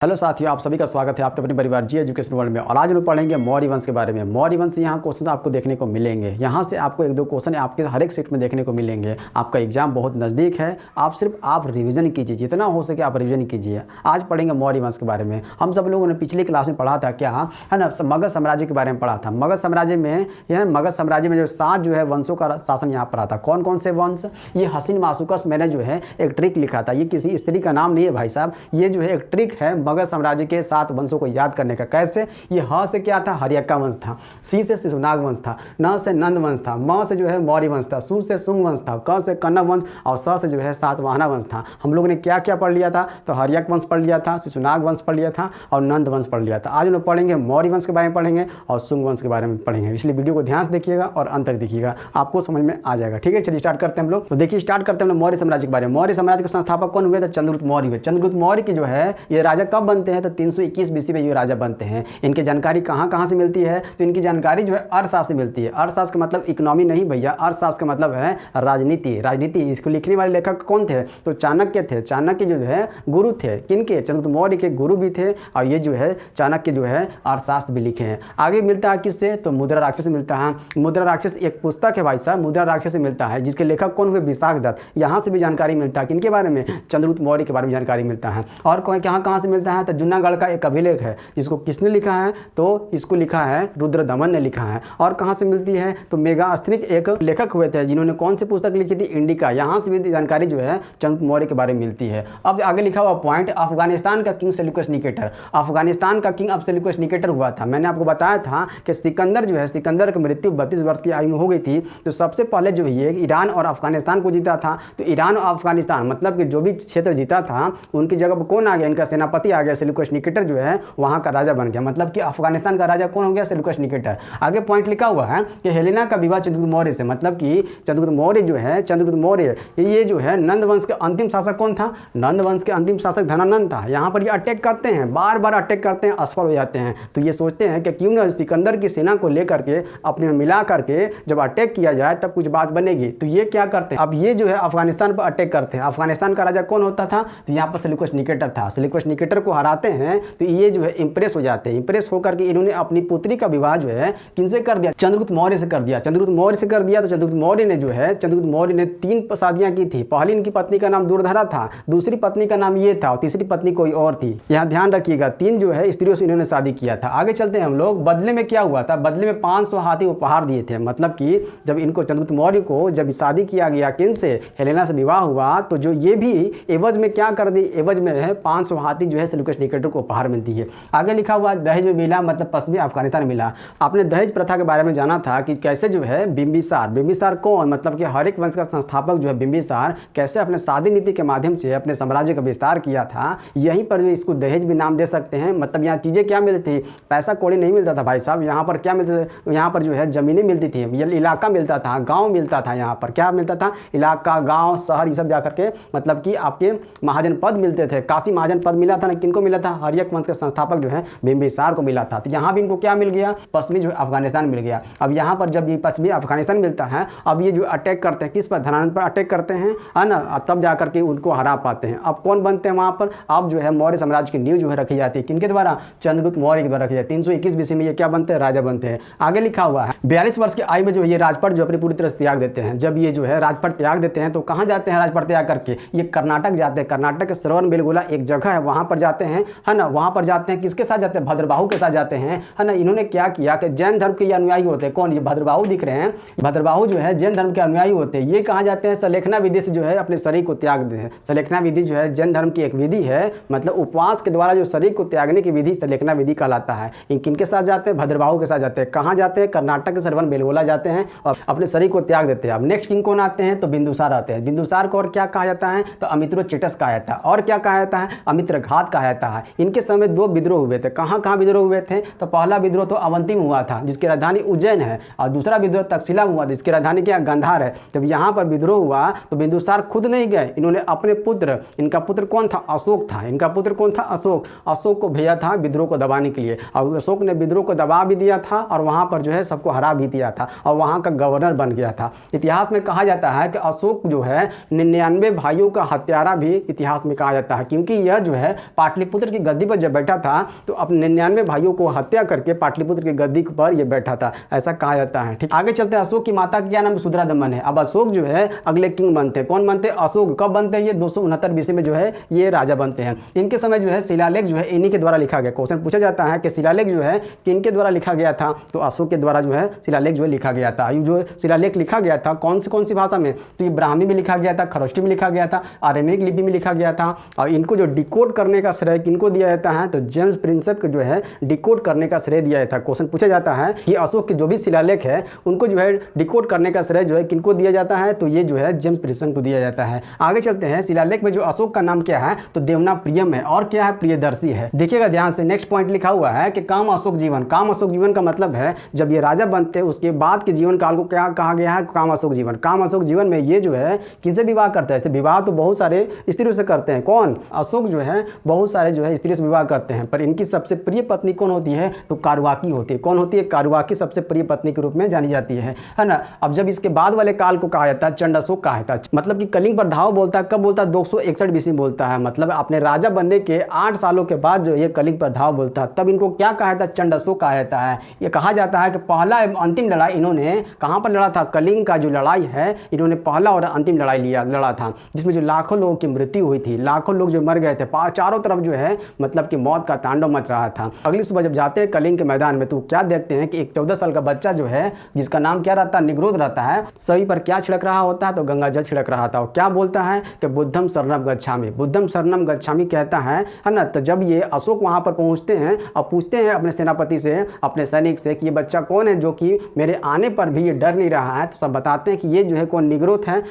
Hello साथियों, आप सभी का स्वागत है आपके अपने परिवार जी एजुकेशन वर्ल्ड में। और आज हम पढ़ेंगे मौर्य वंश के बारे में। मौर्य वंश से यहाँ क्वेश्चन आपको देखने को मिलेंगे। यहाँ से आपको एक दो क्वेश्चन आपके हर एक सेट में देखने को मिलेंगे। आपका एग्जाम बहुत नज़दीक है, आप रिवीजन कीजिए, जितना हो सके आप रिवीजन कीजिए। आज पढ़ेंगे मौर्य वंश के बारे में। हम सब लोगों ने पिछली क्लास में पढ़ा था, क्या है ना, मगध साम्राज्य के बारे में पढ़ा था। मगध साम्राज्य में मगध साम्राज्य में जो 7 जो है वंशों का शासन यहाँ पढ़ा था। कौन कौन से वंश? ये हसीन मासूकस मैंने जो है एक ट्रिक लिखा था। ये किसी स्त्री का नाम नहीं है भाई साहब, ये जो है एक ट्रिक है मगध साम्राज्य के 7 वंशों को याद करने का। कैसे? ये ह से क्या था? हर्यक्का वंश था। सी से शिशुनाग वंश था। न से नंद वंश था। म से जो है मौर्य वंश था। सु से शुंग वंश था। क से कण्व वंश और स से जो है सातवाहना वंश था। हम लोगों ने क्या क्या पढ़ लिया था? तो हर्यक वंश पढ़ लिया था, शिशुनाग वंश पढ़ लिया था और नंद वंश पढ़ लिया था। आज हम लोग पढ़ेंगे मौर्य वंश के बारे में पढ़ेंगे और शुंग वंश के बारे में पढ़ेंगे। इसलिए वीडियो को ध्यान से देखिएगा और अंत तक देखिएगा, आपको समझ में आ जाएगा। ठीक है, चलिए स्टार्ट करते हैं हम लोग। तो देखिए, स्टार्ट करते हैं हम लोग मौर्य साम्राज्य के बारे में। मौर्य साम्राज्य के संस्थापक कौन हुए? तो चंद्रगुप्त मौर्य हुए। चंद्रगुप्त मौर्य की जो है ये राजा कब बनते हैं? तो 321 बीसी में ये राजा बनते हैं। इनकी जानकारी कहाँ से मिलती है? तो इनकी जानकारी जो है अर्थशास्त्र से मिलती है। अर्थशास्त्र का मतलब इकोनॉमी नहीं भैया, अर्थशास्त्र का मतलब है राजनीति। राजनीति इसको लिखने वाले लेखक कौन थे? तो चाणक्य थे। चाणक्य जो है गुरु थे किनके? चंद्रगुप्त मौर्य के गुरु भी थे। और ये जो है चाणक्य जो है अर्थशास्त्र भी लिखे हैं। आगे मिलता है किससे? तो मुद्रा राक्षस से मिलता है। मुद्रा राक्षस एक पुस्तक है भाई साहब, मुद्रा राक्षस से मिलता है, जिसके लेखक कौन हुए? विशाख दत्त। यहाँ से भी जानकारी मिलता है किनके बारे में? चंद्रगुप्त मौर्य के बारे में जानकारी मिलता है। और कहाँ से मिलता है? तो जूनागढ़ का एक अभिलेख है, इसको किसने लिखा है? तो इसको लिखा है रुद्रदमन ने लिखा है। और कहाँ से मिलती है? तो मेगास्थनीज एक लेखक हुए थे, जिन्होंने कौन सी पुस्तक लिखी थी? इंडिका। यहाँ से भी जानकारी जो है चंद्रगुप्त मौर्य के बारे में मिलती है। अब आगे लिखा हुआ पॉइंट, अफगानिस्तान का किंग सेल्यूकस निकेटर। अफगानिस्तान का किंग अब सेल्यूकस निकेटर हुआ था। मैंने आपको बताया था कि सिकंदर जो है, सिकंदर की मृत्यु 32 वर्ष की आयु में हो गई थी। तो सबसे पहले जो ये ईरान और अफगानिस्तान को जीता था। तो ईरान और अफगानिस्तान मतलब कि जो भी क्षेत्र जीता था, उनकी जगह पर कौन आ गया? इनका सेनापति आ गया, सेल्यूकस निकेटर जो है वहाँ का राजा बन गया। मतलब कि अफगानिस्तान का राजा कौन हो गया? Seleucus Nicator. आगे पॉइंट लिखा हुआ है कि हेलेना का विवाह चंद्रगुप्त मौर्य से। मतलब कि चंद्रगुप्त मौर्य जो है, चंद्रगुप्त मौर्य ये जो है नंद वंश के अंतिम शासक कौन था? नंद वंश के अंतिम शासक धनानंद था। यहाँ पर ये अटैक करते हैं, बार बार अटैक करते हैं, असफल हो जाते हैं। तो ये सोचते हैं कि क्यों ना सिकंदर की सेना को लेकर के अपने में मिला करके जब अटैक किया जाए तब कुछ बात बनेगी। तो ये क्या करते हैं? अब ये जो है अफगानिस्तान पर अटैक करते हैं। अफगानिस्तान का राजा कौन होता था? तो यहाँ पर सेल्यूकस निकेटर था। सेल्यूकस निकेटर को हराते हैं तो ये जो है इंप्रेस हो जाते हैं। इंप्रेस होकर के इन्होंने अपनी पुत्री का विवाह जो है किनसे कर दिया? चंद्रगुप्त मौर्य से कर दिया। चंद्रगुप्त मौर्य से कर दिया। तो चंद्रगुप्त मौर्य ने जो है, चंद्रगुप्त मौर्य ने 3 शादियां की थी। पहली इनकी पत्नी का नाम दुर्धरा था, दूसरी पत्नी का नाम ये था और तीसरी पत्नी कोई और थी। यहाँ ध्यान रखिएगा, 3 जो है स्त्रियों से इन्होंने शादी किया था। आगे चलते हैं हम लोग। बदले में क्या हुआ था? बदले में 500 हाथी उपहार दिए थे। मतलब कि जब इनको चंद्रगुप्त मौर्य को जब शादी किया गया किनसे? हेलेना से विवाह हुआ, तो जो ये भी एवज में क्या कर दी? एवज में है 500 हाथी जो है सेल्यूकस निकेटर को उपहार में दी है। आगे लिखा हुआ दहेज मिला, मतलब पश्चिमी अफगानिस्तान मिला। आपने दहेज प्रथा के बारे में जाना था कि कैसे जो है बिंबिसार, बिंबिसार कौन? मतलब कि हर एक वंश का संस्थापक जो है बिंबिसार कैसे अपने शादी नीति के माध्यम से अपने साम्राज्य का विस्तार किया था। यहीं पर जो इसको दहेज भी नाम दे सकते हैं। मतलब यहाँ चीज़ें क्या मिलती थी? पैसा कौड़ी नहीं मिलता था भाई साहब। यहाँ पर क्या मिलता था? यहाँ पर जो है ज़मीनें मिलती थी, इलाका मिलता था, गाँव मिलता था। यहाँ पर क्या मिलता था? इलाका, गाँव, शहर, ये सब जाकर के मतलब कि आपके महाजन पद मिलते थे। काशी महाजन पद मिला था ना, किनको मिला था? हर्यक वंश के संस्थापक जो है बिंबिसार को मिला था। तो यहाँ भी इनको क्या मिल गया? पश्चिमी जो है अफगानिस्तान मिल गया। अब यहाँ पर जब ये पश्चिमी अफगानिस्तान मिलता है, अब ये जो अटैक करते हैं किस पर? धनानंद पर अटैक करते हैं, है ना। तब जाकर के उनको हरा पाते हैं। अब कौन बनते हैं वहाँ पर? अब जो है मौर्य साम्राज्य की नींव जो है रखी जाती है किनके द्वारा? चंद्रगुप्त मौर्य के द्वारा रखी जाती है। 321 बीसी में ये क्या बनते हैं? राजा बनते हैं। आगे लिखा हुआ है 42 वर्ष की आयु में जो ये राजपट जो अपनी पूरी तरह से त्याग देते हैं। जब ये जो है राजपट त्याग देते हैं तो कहाँ जाते हैं? राजपट त्याग करके ये कर्नाटक जाते हैं। कर्नाटक के श्रवणबेलगोला एक जगह है, वहाँ पर जाते हैं, है ना। वहाँ पर जाते हैं, किसके साथ जाते हैं? भद्रबाहु के साथ जाते हैं, है ना। इन्होंने क्या किया कि जैन धर्म के अनुयायी होते हैं। कौन? ये भद्रबाहु दिख रहे हैं, भद्रबाहु जो है जैन धर्म के अनुयायी होते हैं। ये कहाँ जाते हैं? सलेखना विधि से जो है अपने शरीर को त्याग देते हैं। सलेखना विधि जो है जैन धर्म की एक विधि है, मतलब उपवास के द्वारा जो शरीर को त्यागने की विधि सलेखना विधि कहलाता है। इन किनके साथ जाते हैं? भद्रबाहु के साथ जाते हैं। कहाँ जाते हैं? कर्नाटक के श्रवणबेलगोला जाते हैं और अपने शरीर को त्याग देते हैं। अब नेक्स्ट किंग कौन आते हैं? तो बिंदुसार आते हैं। बिंदुसार को और क्या कहा जाता है? तो अमित्रोचेटस कहा जाता है। और क्या कहा जाता है? अमित्रघात कहा जाता है। इनके समय 2 विद्रोह हुए थे। कहाँ विद्रोह हुए थे? तो पहला विद्रोह तो अवंती में हुआ था, जिसकी राजधानी उज्जैन है, और दूसरा विद्रोह तक्षशिला में हुआ, जिसकी राजधानी क्या? गांधार है। जब यहाँ पर विद्रोह हुआ तो बिंदुसार खुद नहीं गए, इन्होंने अपने पुत्र, इनका पुत्र कौन था? अशोक था। इनका पुत्र कौन था? अशोक। अशोक को भेजा था विद्रोह को दबाने के लिए, और अशोक ने विद्रोह को दबा भी दिया था और वहाँ पर जो है सबको हरा भी दिया था और वहाँ का गवर्नर बन गया था। इतिहास में कहा जाता है कि अशोक जो है 99 भाइयों का हत्यारा भी इतिहास में कहा जाता है, क्योंकि यह जो है पाटलिपुत्र की गद्दी पर जब बैठा था तो अपने 99 भाइयों को हत्या करके पाटलिपुत्र की गद्दी पर ये बैठा था, ऐसा कहा जाता है। ठीक, आगे चलते हैं। अशोक की माता का क्या नाम? सुधरादमन है। अब अशोक जो है अगले किंग बनते हैं। कौन बनते हैं? अशोक। कब बनते हैं? ये 269 BC में जो है ये राजा बनते हैं। इनके समय जो है शिलालेख जो है इन्हीं के द्वारा लिखा गया। क्वेश्चन पूछा जाता है कि शिलालेख जो है किनके द्वारा लिखा गया था? तो अशोक के द्वारा जो है शिलालेख जो है लिखा गया था। जो शिलालेख लिखा गया था कौन सी भाषा में? तो ये ब्राह्मी में लिखा गया था, खरोष्टी में लिखा गया था, अरेमिक लिपि में लिखा गया था। और इनको जो डिकोड करने का श्रेय किनको दिया जाता है? तो जेम्स प्रिंसेप को जो है डिकोड करने का श्रेय दिया जाता है। क्वेश्चन पूछा जाता है कि अशोक के जो भी शिलालेख है उनको जो है डिकोड करने का श्रेय जो है किनको दिया जाता है? तो ये जो है जेम्स प्रिंसेप को दिया जाता है। आगे चलते हैं। शिलालेख में जो अशोक का नाम क्या है? तो देवनाप्रियम है। और क्या है? प्रियदर्शी है। देखिएगा ध्यान से, नेक्स्ट पॉइंट लिखा हुआ है कि काम अशोक जीवन। काम अशोक जीवन का मतलब है जब ये राजा बनते हैं उसके बाद के जीवन काल को क्या कहा गया है? काम अशोक जीवन। काम अशोक जीवन में ये जो है किनसे विवाह करते हैं? विवाह तो बहुत सारे स्त्रियों से करते हैं। कौन? अशोक जो है बहुत सारे जो है स्त्रियों से विवाह करते हैं, पर इनकी सबसे प्रिय पत्नी कौन होती है? तो कारुवाकी होती है। कौन होती है? कारुवाकी सबसे प्रिय पत्नी के रूप में जानी जाती है ना। अब जब इसके बाद वाले काल को कहा जाता है चंड अशोक कहा जाता है। मतलब कि कलिंग पर धावा बोलता है, कब बोलता है? 261 BC में बोलता है। मतलब अपने राजा बनने के 8 सालों के बाद जो ये कलिंग पर धावा बोलता है, तब इनको क्या कहा जाता है? चंड अशोक कहा जाता है। ये कहा जाता है कि पहला एवं अंतिम लड़ाई इन्होंने कहां पर लड़ा था? कलिंग का जो लड़ाई है इन्होंने पहला और अंतिम लड़ाई लड़ा था, जिसमें जो लाखों लोगों की मृत्यु हुई थी, लाखों लोग जो मर गए थे, चारों तरफ जो है मतलब कि मौत का तांडव मच रहा था। अगली सुबह जब जाते हैं कलिंग के मैदान में तो क्या देखते हैं कि एक 14 साल का बच्चा जो है जिसका नाम क्या रहता है? निग्रोध रहता है, सभी पर क्या छिड़क रहा होता है? तो गंगा जल छिड़क रहा था। और क्या बोलता है कि बुद्धम शरणम गच्छामि, बुद्धम शरणम गच्छामि कहता है ना। तो जब ये अशोक वहां पर पहुंचते हैं और पूछते हैं अपने सेनापति से, अपने सैनिक से कि ये बच्चा कौन है जो कि मेरे आने पर भी ये डर नहीं रहा है, तो सब बताते हैं कि ये जो है कौन? निग्रोध है,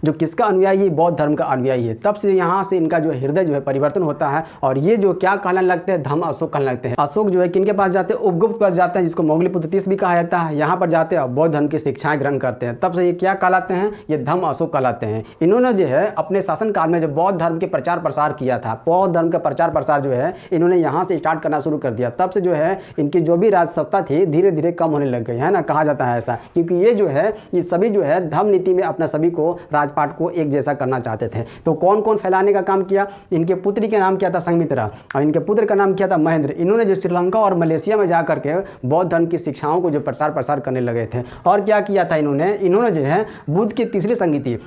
जो किसका अनुयायी? बौद्ध धर्म का अनुयायी है। तब से यहाँ से इनका जो हृदय जो है परिवर्तन होता है और ये जो क्या कहलाने लगते हैं? धम्म अशोक कहने लगते हैं। अशोक जो है किनके पास जाते हैं? उपगुप्त पास जाते हैं, जिसको मोगलीपुत्र तीस भी कहा जाता है। यहाँ पर जाते हैं और बौद्ध धर्म की शिक्षाएं ग्रहण करते हैं। तब से ये क्या कहलाते हैं? ये धम्म अशोक कहलाते हैं। इन्होंने जो है अपने शासन काल में जो बौद्ध धर्म के प्रचार प्रसार किया था, बौद्ध धर्म का प्रचार प्रसार जो है इन्होंने यहाँ से स्टार्ट करना शुरू कर दिया। तब से जो है इनकी जो भी राज सत्ता थी धीरे धीरे कम होने लग गई है ना, कहा जाता है ऐसा, क्योंकि ये जो है ये सभी जो है धर्म नीति में अपना सभी को राजपाट को एक जैसा करना चाहते थे। तो कौन कौन फैलाने का काम किया? इनके पुत्री का नाम क्या था? संघमित्रा। और इनके पुत्र का नाम क्या था? महेंद्र। इन्होंने जो श्रीलंका और मलेशिया में जाकर के बौद्ध धर्म की शिक्षाओं को जो प्रसार प्रसार करने लगे थे। और क्या किया था इन्होंने जो है बुद्ध की तीसरी संगीति,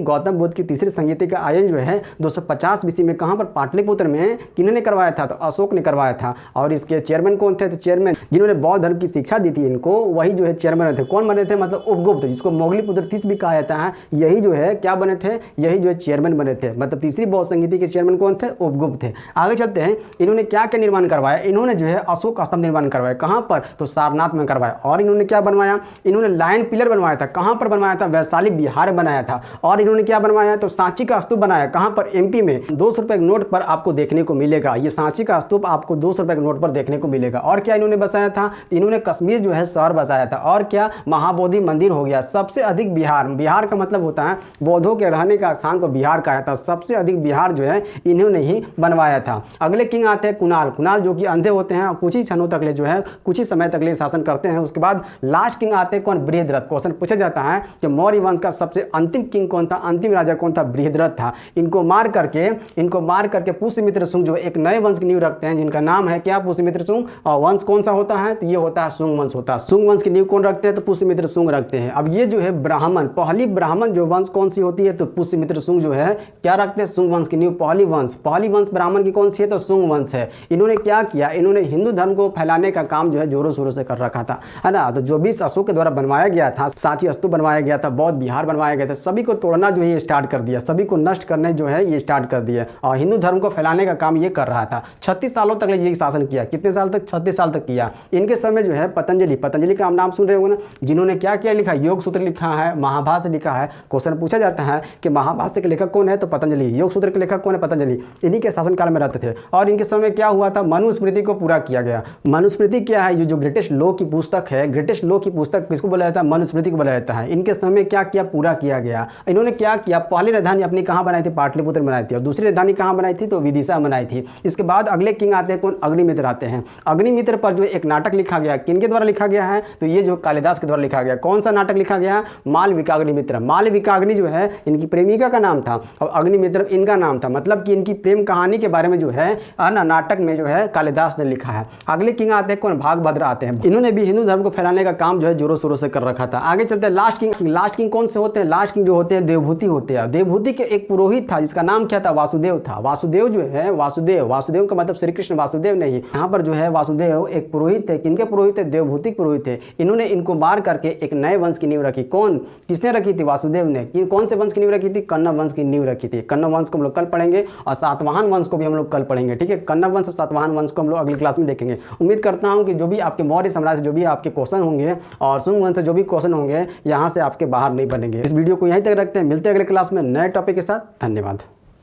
गौतम बुद्ध की तीसरी संगीति का आयोजन जो है 250 BC में कहां पर? पाटलिपुत्र में। किन्होंने करवाया था? तो अशोक ने करवाया था। और इसके चेयरमैन कौन थे? तो चेयरमैन जिन्होंने बौद्ध धर्म की शिक्षा दी थी इनको, वही जो है चेयरमैन थे। कौन बने थे? मतलब उपगुप्त, जिसको मोगलीपुत्र तीस भी कहा जाता है। यही जो है क्या बने थे? यही जो है चेयरमैन बने थे। मतलब तीसरी बौद्ध संगीति के चेयरमैन कौन थे? उपगुप्त थे। आगे चलते हैं। इन्होंने क्या क्या निर्माण करवाया? इन्होंने जो है अशोक स्तंभ निर्माण करवाया। कहां पर? तो सारनाथ में करवाया। और इन्होंने क्या बनवाया? इन्होंने लायन पिलर बनवाया था। कहां पर बनवाया था? वैशाली बिहार बनाया था। और इन्होंने क्या बनवाया? तो सांची का स्तूप बनाया। कहां पर? MP में। 200 रुपए के नोट पर आपको देखने को मिलेगा। ये सांची का स्तूप आपको 200 रुपए के नोट पर देखने को मिलेगा। और क्या इन्होंने बसाया था? इन्होंने कश्मीर जो है शहर बसाया था। और क्या? महाबोधि मंदिर हो गया। सबसे अधिक बिहार का मतलब होता है बौद्धों के रहने का स्थान को बिहार कहा था। सबसे अधिक बिहार जो है इन्होंने ही बनवाया था। अगले किंग आते हैं कुणाल जो कि अंधे होते हैं और कुछ ही क्षणों तक ले जो है कुछ ही समय तक ले शासन करते हैं। उसके बाद लास्ट किंग आते हैं कौन? बृहद्रथ। क्वेश्चन पूछा जाता है कि मौर्य वंश का सबसे अंतिम किंग कौन था? अंतिम राजा कौन था? बृहद्रथ था। इनको मार करके पुष्यमित्र शुंग जो एक नए वंश की नींव रखते हैं, जिनका नाम है क्या? पुष्यमित्र शुंग। और वंश कौन सा होता है? तो ये होता है शुंग वंश होता है। शुंग वंश की नींव कौन रखते हैं? तो पुष्यमित्र शुंग रखते हैं। अब ये जो है ब्राह्मण, पहली ब्राह्मण जो वंश कौन सी होती है? तो पुष्यमित्र शुंग जो है क्या रखते हैं? शुंग वंश की नींव। पहली वंश ब्राह्मण की कौन सी है? तो शुंग वंश है। इन्होंने क्या किया? इन्होंने हिंदू धर्म को फैलाने का काम जो है जोरों शोरों से कर रखा था, है ना। तो जो भी अशोक के द्वारा बनवाया गया था, सांची स्तूप बनवाया गया था, बौद्ध विहार बनवाया गया था, सभी को तोड़ना जो है ये स्टार्ट कर दिया, सभी को नष्ट करने जो है ये स्टार्ट कर दिया और हिंदू धर्म को फैलाने का काम ये कर रहा था। 36 सालों तक ये शासन किया। कितने साल तक? 36 साल तक किया। इनके समय जो है पतंजलि का नाम सुन रहे होंगे ना, जिन्होंने क्या किया? लिखा, योग सूत्र लिखा है, महाभाष्य लिखा है। क्वेश्चन पूछा जाता है कि महाभाष्य के लेखक कौन है? तो पतंजलि। योग सूत्र के लेखक कौन है? पतंजलि। इन्हीं के शासनकाल में रहते थे। और इनके समय क्या हुआ था? मनुस्मृति को पूरा किया गया। मनुस्मृति क्या है? जो ग्रेटेस्ट लॉ की पुस्तक है, ग्रेटेस्ट लॉ की पुस्तक किसको बोला जाता है? मनुस्मृति को बोला जाता है। इनके समय क्या किया? पूरा किया गया। इन्होंने क्या किया? पहली राजधानी अपनी कहां बनाई थी? पाटलिपुत्र बनाई थी। और दूसरी राजधानी कहां बनाई थी? तो विदिशा बनाई थी। इसके बाद अगले किंग आते हैं कौन? अग्निमित्र आते हैं। अग्निमित्र पर जो एक नाटक लिखा गया, किनके द्वारा लिखा गया है? तो ये जो कालिदास के द्वारा लिखा गया। कौन सा नाटक लिखा गया? मालविकाग्निमित्र। मालविकाग्नि जो है इनकी प्रेमिका का नाम था और अग्निमित्र इनका नाम था। मतलब कि इनकी प्रेम कहानी कहानी के बारे में जो है ना नाटक में जो है कालिदास ने लिखा है। अगले किंग आते हैं कौन, भागभद्र आते हैं। इन्होंने भी हिंदू धर्म को फैलाने का काम जो है जोरों शोरों से कर रखा था। आगे चलते हैं लास्ट किंग। लास्ट किंग कौन से होते हैं, लास्ट किंग जो होते हैं देवभूति होते हैं। देवभूति के एक पुरोहित था जिसका नाम क्या था, वासुदेव था। वासुदेव जो है वासुदेव का मतलब श्री कृष्ण वासुदेव नहीं, यहाँ पर जो है वासुदेव एक पुरोहित थे। किनके पुरोहित थे, देवभूति पुरोहित थे। इन्होंने इनको मार करके एक नए वंश की नींव रखी। कौन, किसने रखी थी, वासुदेव ने। कौन से वंश की नींव रखी थी, कण्व वंश की नींव रखी थी। कण्व वंश को हम लोग कल पढ़ेंगे और सातवाहन वंश को भी हम लोग कल पढ़ेंगे, ठीक है। कण्व वंश और सातवाहन वंश को हम लोग अगली क्लास में देखेंगे। उम्मीद करता हूँ कि जो भी आपके मौर्य साम्राज्य जो भी आपके क्वेश्चन होंगे और शुंग वंश से जो भी क्वेश्चन होंगे यहाँ से आपके बाहर नहीं बनेंगे। इस वीडियो को यहीं तक रखते हैं, मिलते हैं अगले क्लास में नए टॉपिक के साथ। धन्यवाद।